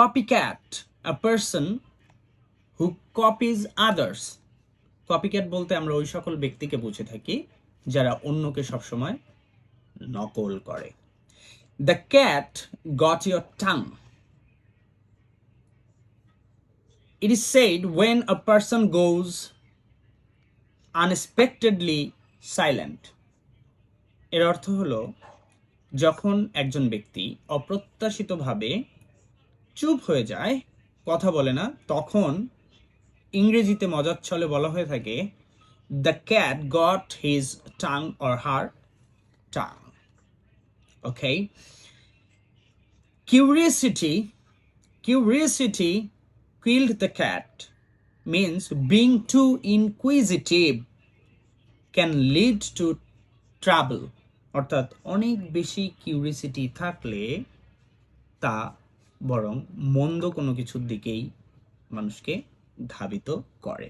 Copycat, a person who copies others. Copycat বলতে আমরা ওই সকল ব্যক্তিকে বুঝে থাকি যারা অন্যকে সবসময় নকল করে। The cat got your tongue. It is said when a person goes unexpectedly silent. এর অর্থ হলো যখন একজন ব্যক্তি অপ্রত্যাশিতভাবে চুপ হয়ে যায়, কথা বলে না, তখন ইংরেজিতে মজার ছলে বলা হয়ে থাকে the cat got his tongue or her tongue. Okay? Curiosity killed the cat means being too inquisitive can lead to trouble. অর্থাৎ অনেক বেশি কিউরিসিটি থাকলে তা বরং মন্দ কোনো কিছুর দিকেই মানুষকে ধাবিত করে।